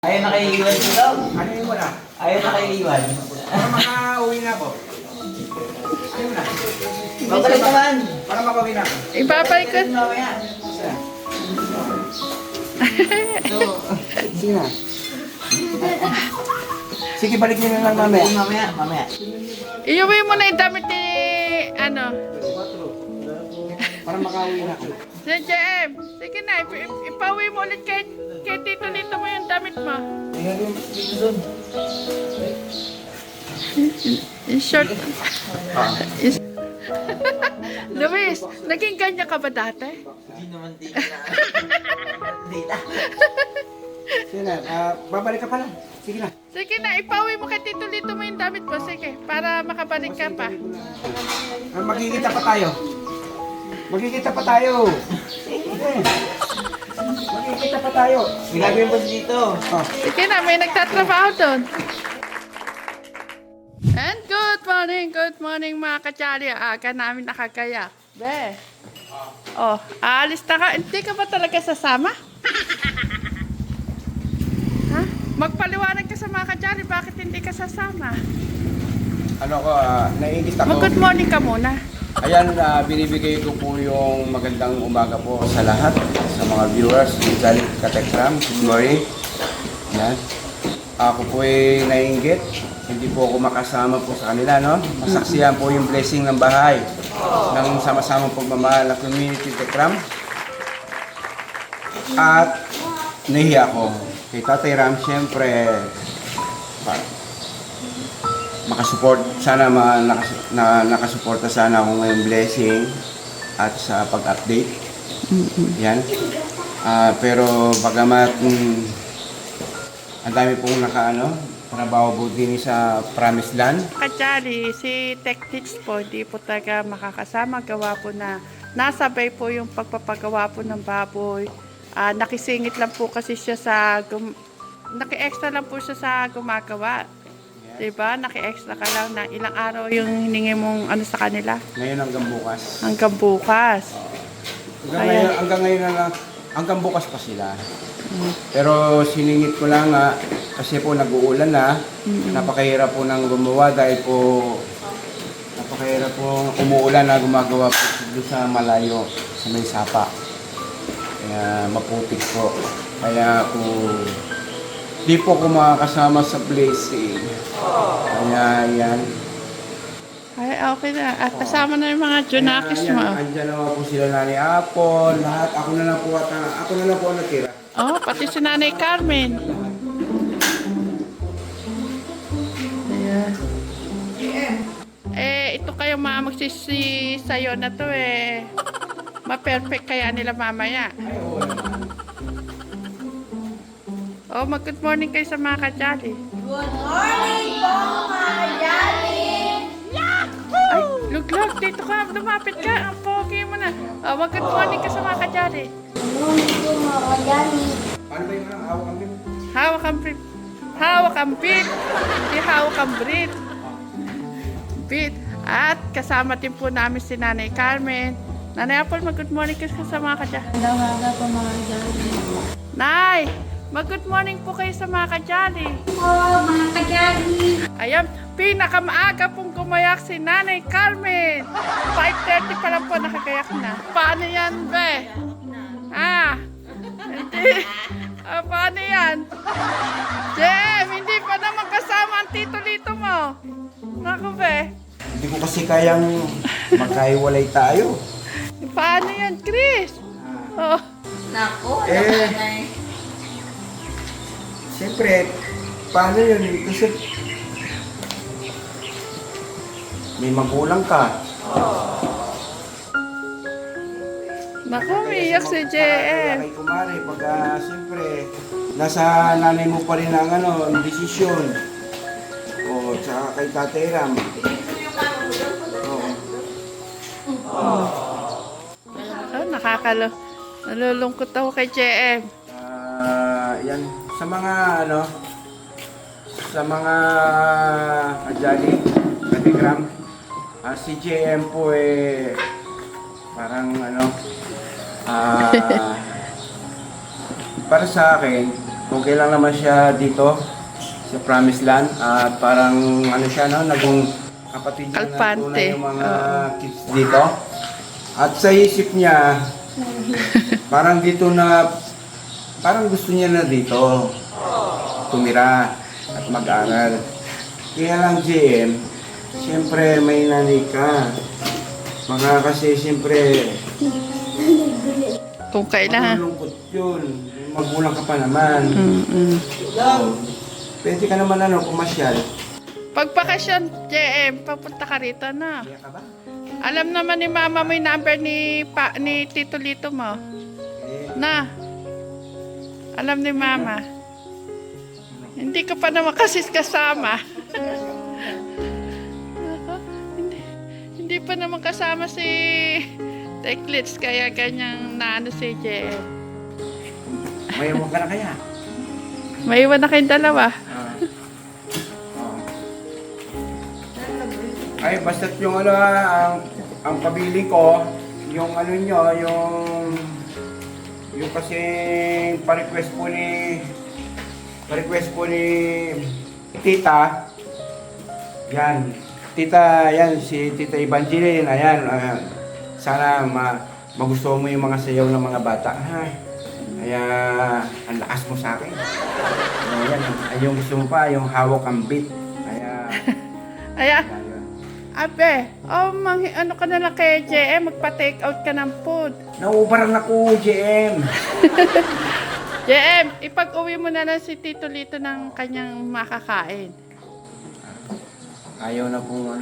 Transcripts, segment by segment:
Ayaw na kayo iwan dito? Ano yung wala? Ayaw na kayo iwan. Para makauwi na ako. Ayaw na. Babalik naman. Para makauwi na ako. Ibabalik ko. Mamaya. Sige na. Sige, balik niyo na lang mamaya. Mamaya. Iuwi mo na yung damit ni, ano, Para makauwi na ako. si JM. Sige na, ipauwi mo ulit kay Tito Lito mo yung damit mo. Yung short. Luis, naging ganyan ka ba dati? Hindi naman dito na. Dito. Sige na, babalik ka pala. Sige na. Sige na, ipauwi mo kay Tito Lito mo yung damit mo. Sige, para makabalik ka pa. Magkikita pa tayo. Magkikita pa tayo. Sige. Magkikita pa tayo. Ginagawin mo dito. Oh. Sige na, may nagtatrabaho doon. And good morning mga kachari. Aga namin nakagaya. Be. Oh, aalis na ka. Hindi ka ba talaga sasama? Ha? Magpaliwanag ka sa mga kachari. Bakit hindi ka sasama? Ano ko, naiingit ako. Mag-good morning ka muna. Ayan, binibigay ko po yung magandang umaga po sa lahat, sa mga viewers, Galit Katekram, good morning. Yan. Ako po ay naiinggit, hindi po ako makasama po sa kanila, no? Masaksiyan po yung blessing ng bahay, ng sama-samang pagmamahal ng community Tekram. At nahiya ako. Kay Tatay Ram, siyempre, makasupport sana nakasuporta sana ako ngayong blessing at sa pag-update. Yan. Pero bagamat ang dami pong trabaho po din sa Promised Land. Kachari, si Tech-Teach po, hindi po talaga makakasama. Gawa po na nasabay po yung pagpapagawa po ng baboy. Nakisingit lang po kasi siya sa, naki-extra lang po siya sa gumagawa. Diba? Naki-extra ka lang na ilang araw yung hiningi mong sa kanila. Ngayon hanggang bukas. Hanggang bukas. Hanggang bukas pa sila. Pero siningit ko lang kasi po nag-uulan na. Napakahirap po nang gumawa dahil po napakahirap po umuulan na gumagawa po doon sa malayo, sa may sapa. Kaya maputik po. Kaya po di po ako makakasama sa blessing. Kaya yan. Ay, okay na. At kasama na yung mga Junakis mo. Andyan naman po sila Nanay Apple, lahat. Ako na lang po ang natira. Oh, pati si Nanay Carmen. Ayan. Ito kayo magsisi sa'yo na to ma-perfect kaya nila mamaya. Oh, mag-good morning kayo sa mga kajali. Good morning po, mga kajali! Ay, luglog, dito ka, lumapit ka. Ang pogi mo na. Oh, mag-good morning ka sa mga kajali. Good morning po, mga kajali! Paano ba yung hawak ang bim? Hawak ang beat. Hawak ang beat. Hindi hawak ang beat. Beat. At kasama din po namin si Nanay Carmen. Nanay Apple, mag-good morning ka sa mga kajali. Magandang umaga po, mga kajali! Nay, mag-good morning po kayo sa mga kajali. Po, mga kajali! Ayan, pinakamaaga pong gumayak si Nanay Carmen. 5:30 pa lang po nakagayak na. Paano yan, be? Hindi. Paano yan? Jem, hindi pa naman kasama ang Tito Lito mo. Naku, be. Hindi ko kasi kayang magkahiwalay tayo. Paano yan, Chris? Oh. Naku, Siyempre, paano yun? Kasi may magulang ka. Naku, umiyak si JM. Kay kumare, pag siyempre, nasa nanay mo pa rin ang desisyon. O, tsaka kay Tatay Ram. Oh, nalulungkot ako kay JM. Yan, sa mga kajali, Katigram, si JM po parang para sa akin, okay lang naman siya dito sa Promised Land. At parang ano siya, no? Naging kapatid niya na Kalpante. tunay yung mga kids dito. At sa isip niya, parang dito na, parang gusto niya na dito tumira at mag-aral. Kaya lang JM, siyempre may nanay ka. Baka kasi siyempre, Kung kailan. malulungkot yun. Magulang ka pa naman. Mm-mm. So, pwede ka naman pumasyal. Pagpakasyon, JM, papunta ka rito na. Kaya ka ba? Alam naman ni mama mo yung number ni Tito Lito mo. Na. Alam ni mama. Hindi ko pa naman kasi kasama. Hindi pa naman kasama si Techlits, kaya ganyang naano si JM. May ka na kaya? May iwan na kayong dalawa. Ay, basta't yung ang pabili ko, yung ano nyo, yung kasi pa-request po ni Tita, yan, Tita, yan, si Tita Evangeline, ayan, sana magustuhan mo yung mga sayaw ng mga bata, ha? Kaya, ang lakas mo sa akin. Ayan, yung gusto mo pa, yung hawak ang beat. Kaya, Ayan. ayan. Abe, ano ka na lang kay JM, magpa-take out ka ng food. Nauubaran ako, JM. JM, ipag-uwi mo na lang si Tito Lito ng kanyang makakain. Ayaw na po,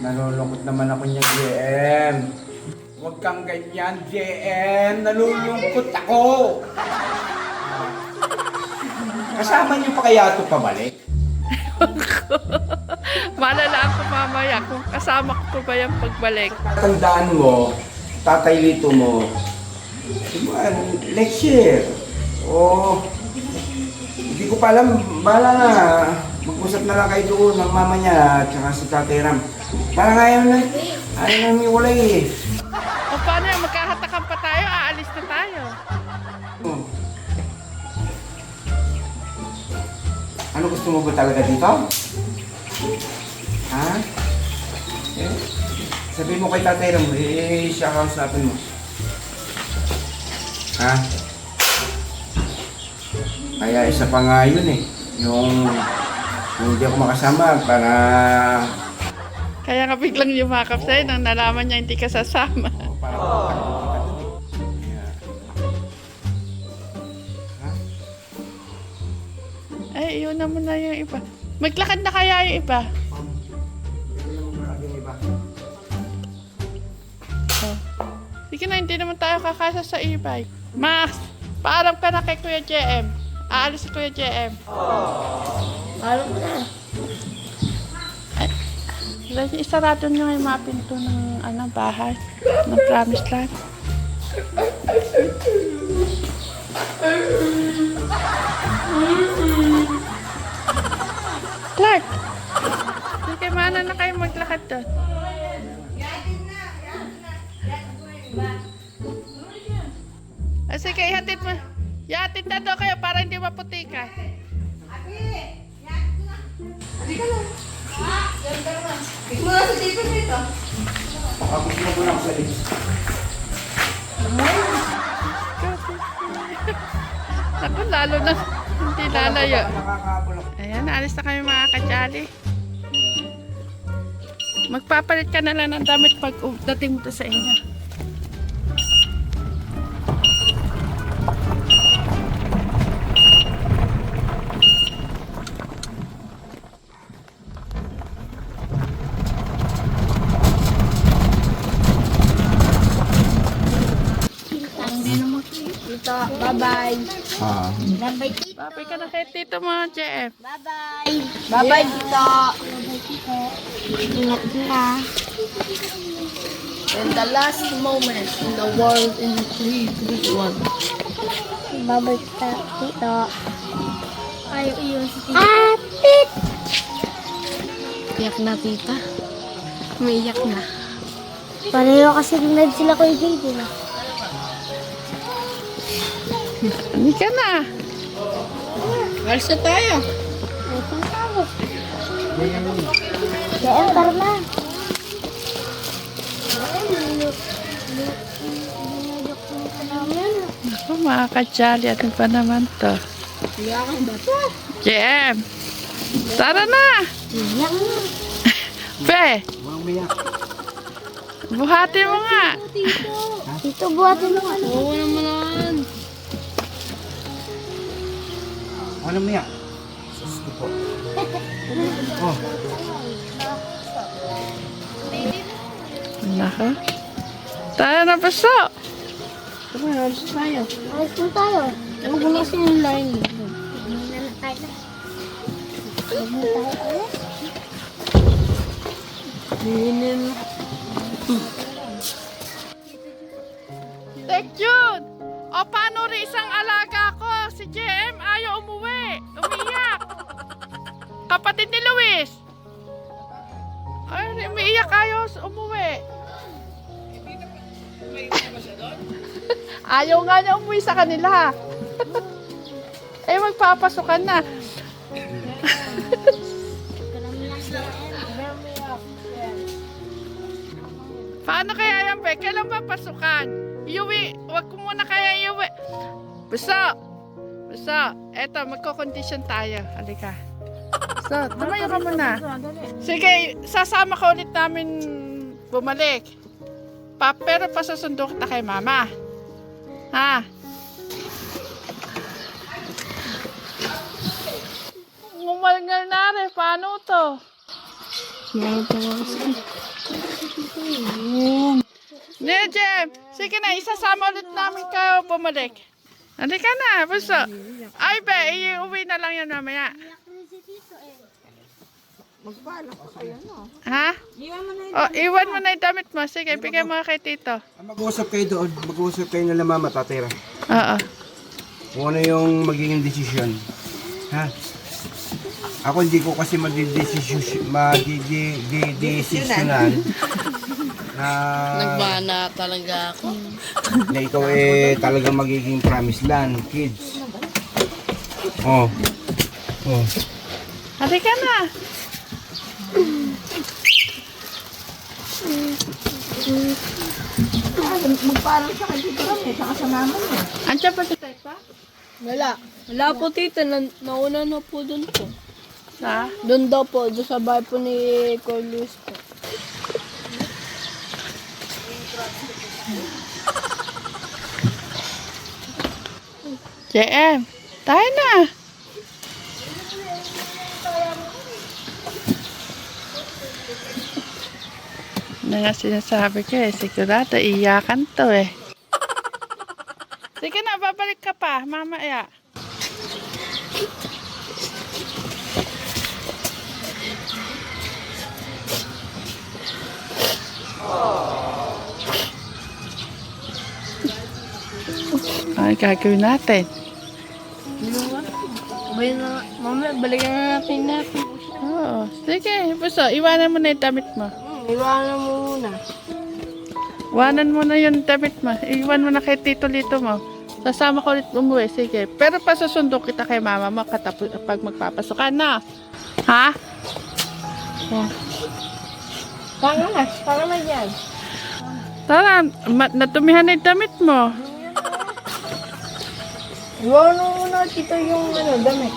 nalulungkot naman ako niya, JM. Huwag kang ganyan, JM. Nalulungkot ako. Kasama niyo pa kaya ito pabalik? Malalaan ko mamaya kung kasama ko pa ba yung pagbalik. Tandaan mo, tatay Lito mo, next year. O, hindi ko pa alam, bala na. Mag-usap na lang kayo doon ng mama niya at saka si Tatay Ram. Parang ayaw na miwalay eh. O paano yan, magkahatakan pa tayo, aalis na tayo. Oh. Ano gusto mo ba talaga dito? Ha? Eh? Sabihin mo kay Tatay Ram, siya kausapin mo. Ha? Kaya isa pa nga yun eh. Yung hindi ako makasama para... Kaya nga biglang yumakap sa'yo nang nalaman niya hindi ka sasama. para Ay, yun naman na yung iba. Maglakad na kaya yung iba. Oh. Sige na, hindi naman tayo kakasa sa e-bike. Max, paalam ka na kay Kuya JM. Aalis si Kuya JM. Alam mo na. Isarado nyo nga yung mga pinto ng bahay. Ng Promised Land. Clark! Sige, mana na kayo maglakad doon. Sige, ihatid mo. Ihatid na doon kayo para hindi maputi ka. Mula sa dito dito. Ako gusto mo lang sa lips. Naku, lalo na hindi lalayo. Nakakahabol ako. Ayan, alis na kami mga kajali. Magpapalit ka na lang ng damit pag dating mo to sa inyo. Tito, bye-bye. Ah. Bye-bye, Tito. Babay ka na kay Tito mo, JF. Bye-bye. Bye-bye, Tito. Bye-bye, Tito. Ingat na. And the last moment in the world in 3, 2, 1. Bye-bye, Tito. Ayaw iyon si Tita. Apit! Iyak na, Tita. Umiiyak na. Pareho kasi rinad sila ko yung Hindi ka na. Alis na tayo. Kaya, tara na. Ako, mga ka-jolly. Ano pa naman to? Iyakan ba to? JM! Tara na! Iyak na. Be! Huwag umiyak. Buhati mo nga! Tito, buhatin mo nga. Oo naman. Huwag na umiyak. Sus ko po. Oh, Nako. Tayo na paso! Tara, alis na tayo. Alis mo tayo. Huwag mo kasi yung line. Muna na tayo. Huwag mo tayo alis. Dinin. Tek Jun! O paano rin isang alaga ko? Si JM ayaw umuwi. Umiiyak. Kapatid ni Luis. Ay, umiiyak ayaw umuwi. Ayaw nga niya umuwi sa kanila. Eh, magpapasukan na. Paano kaya yan, Be? Kailan ba pasukan? Iuwi. Huwag ko muna kaya iuwi. Buso. Buso. Eto, magko-condition tayo. Halika. So, tumayo ka muna. Sige, sasama ka ulit namin bumalik. Pero pasasundo kita kay Mama. Ha? Ngumalngal na rin. Paano to? Ne, Jem. Sige na, isasama ulit namin kayo bumalik. Halika na, buso. Ay, be, iuwi na lang yan mamaya. Ha? O, iwan mo na yung damit mo. Sige, bigay mo kay Tito. mag-uusap kayo doon. Mag-uusap kayo nila mama, tatira. Oo. Kung ano yung magiging desisyon. Ha? Ako hindi ko kasi madidesisyonan na, Nagbana talaga ako. na ikaw talagang magiging promised land, kids. Oh. Oh. Halika na. Magparang siya kay Tito kami, saka sa mama niya. Andiyan pa si Tita? Wala. Wala po tita. Nauna na po dun po. Sa? Doon daw po. Doon sa bahay po ni Corlius po. JM, tayo na. Ano nga sinasabi ko sigurado iyakan to Sige na, babalik ka pa, mamaya. Ay, gagawin natin. Mamaya, balikan na natin natin. Oo, sige, buso, iwanan mo na yung damit mo. Iwanan mo muna. Iwanan mo na yung damit mo. Iwan mo na kay Tito Lito mo. Sasama ko ulit umuwi, sige. Pero pasasundo kita kay mama mo pag magpapasukan na. Ha? Oh. Para na dyan. Tara, natumihan na yung damit mo. Iwanan mo muna dito yung damit.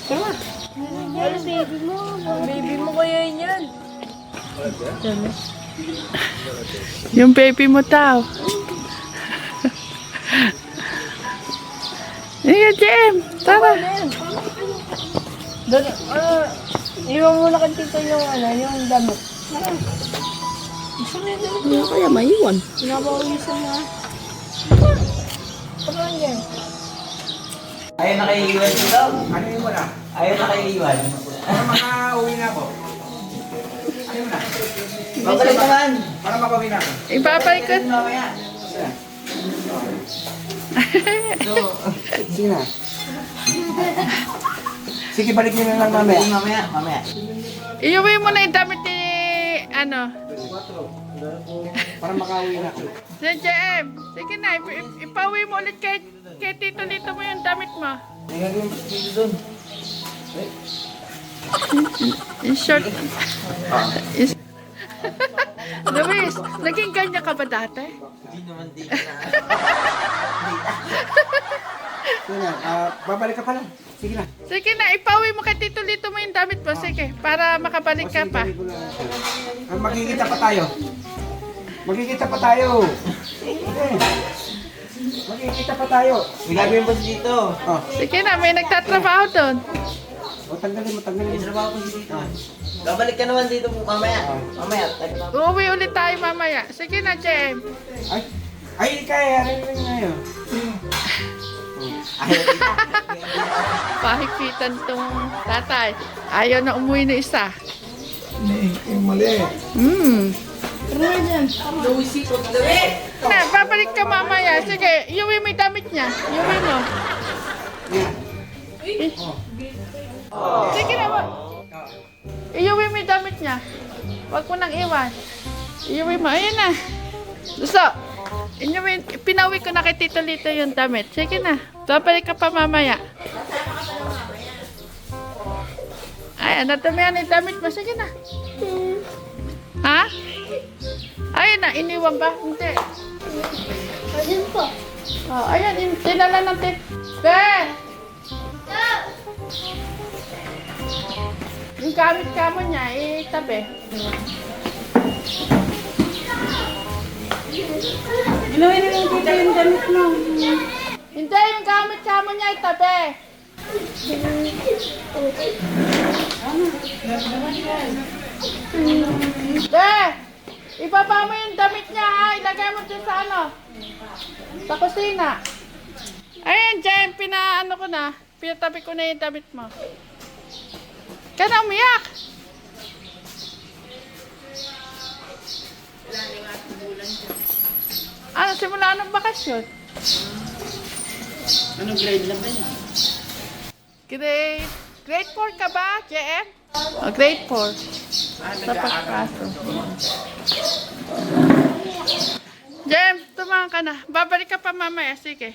Tama. Baby mo. Baby mo kaya yan. Yung baby mo daw. Sige, Jem. Tara. Doon, iwan mo na dito yung yung damit. Gusto na yung damit mo kaya maiwan. Pinapawisan na. Tama yan. Ayaw na kayo iwan dito. Ano yung wala? Ayaw na kayo iwan. Para makauwi na ako. Ano yung wala? Babalik naman. Para makauwi na ako. Ibabalik ko. Mamaya. So, Sige na. Sige, balik nyo na lang mamaya. mamaya. Iuwi mo na yung damit ni, Para makauwi na ako. si Jem. Sige na, ipauwi mo ulit kay kay Tito Lito mo yung damit mo. May gagawin pa dito doon. In short. Is... Luis, naging ganyan ka ba dati? Hindi naman dito na. Sige na, babalik ka pala. Sige na. Sige na, ipawi mo kay Tito Lito mo yung damit mo. Sige, para makabalik ka pa. Magkikita pa tayo. Magkikita pa tayo. Okay. Magkikita pa tayo. May gagawin pa dito. Oh, Sige na, may nagtatrabaho doon. tanggalin mo, tanggalin May mo. trabaho pa dito. Babalik ka naman dito po mamaya. Mamaya. Uuwi ulit tayo mamaya. Sige na, Jem. Ay, kaya, rin ngayon. Ayaw dito. Pahipitan tong tatay. Ayaw na umuwi na isa. Yung mali. Na, babalik ka mamaya. Sige, iuwi mo yung damit niya. Iuwi mo. Sige na, iuwi mo yung damit niya. Huwag mo nang iwan. Iuwi mo. Ayun na. Gusto. Pinawi ko na kay Tito Lito yung damit. Sige na. Babalik ka pa mamaya. Ay, natamihan yung damit mo. Sige na. Ha? Ayun na, iniwan ba? Hindi. Ayun po. Oh, ayan, tinala ng Be! Yung gamit ka mo niya, itabi. Inuwi na lang dito yung damit mo. Hindi, yung gamit ka mo niya, itabi. Be! Ibaba mo yung damit niya, ha? Ilagay mo dyan sa ano? Sa kusina. Ayan, Jen, pinaano ko na. Pinatabi ko na yung damit mo. Ka na umiyak. Ano, simula ng bakasyon? Anong grade lang ba yun? Grade 4 ka ba, JM? Oh, grade 4. Sa pagkaso. JM, tumang ka na. Babalik ka pa mamaya, sige.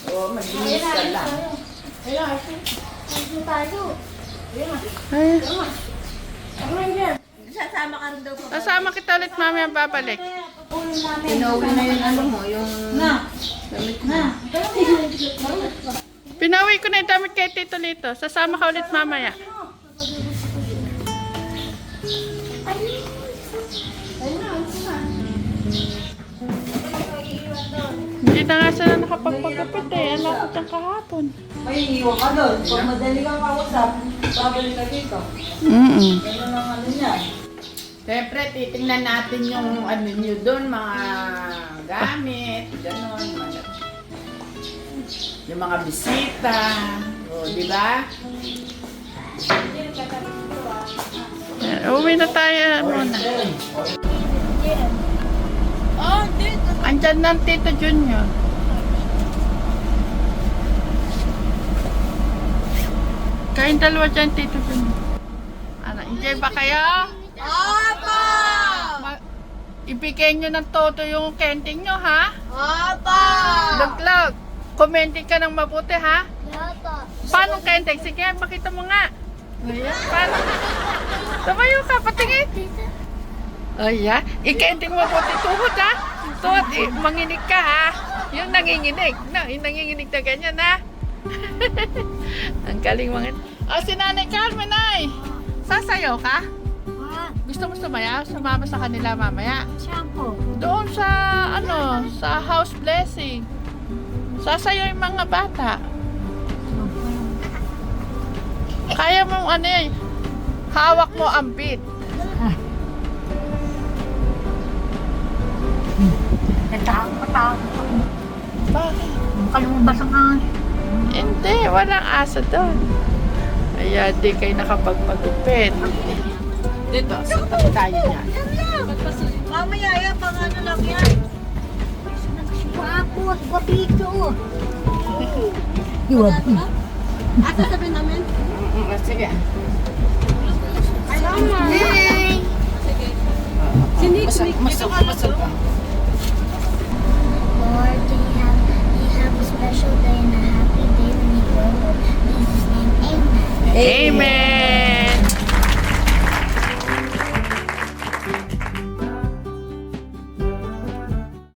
Ayun tayo. Ay, Sasama ka rin daw po. kasama kita ulit mamaya babalik. Inuwi na yung ano mo, yung... Pinawi ko na yung damit kay Tito Lito. Sasama ka ulit mamaya. Hindi na nga sila nakapagpagapit eh. Ano ako dyan kahapon. Ay, iwan ka doon. Pag madali kang kausap, babalik ka dito. Ganun ang ano niya. Siyempre, titingnan natin yung ano nyo doon, mga gamit, gano'n, yung mga bisita, o, di ba? Uwi na tayo muna. Andyan na ang Tito Junior. Kayong dalawa dyan, Tito Junior. Ano, enjoy ba kayo? Opo! Ibigay nyo ng todo yung kenting nyo, ha? Opo! Luglag, commenting ka ng mabuti, ha? Opo. Paano kenting? Sige, makita mo nga. Ayan, paano? Tumayo ka, patingin. Ayan, ikenting mabuti tuhod, ha? Tuhod, manginig ka, ha? Yung nanginginig. No, yung nanginginig na ganyan, ha? Ang galing mga... si Nanay Carmen, ay! Sasayaw ka? Gusto mo sumayaw? Sumama sa kanila mamaya? Shampoo. Doon sa, ano, sa house blessing. Sasayaw yung mga bata. Kaya mo, ano eh, hawak mo ang beat. Natakot. Bakit? Kalumabasa ka. Hindi, walang asa doon. Ayan, di kayo nakapagpagupit. Dito, suntabi tayo niyan. Mamaya yan, pang ano lang yan. Wapo, guwapito. Asa sabi namin? Sige. Hey! Masok. Lord, he have Amen.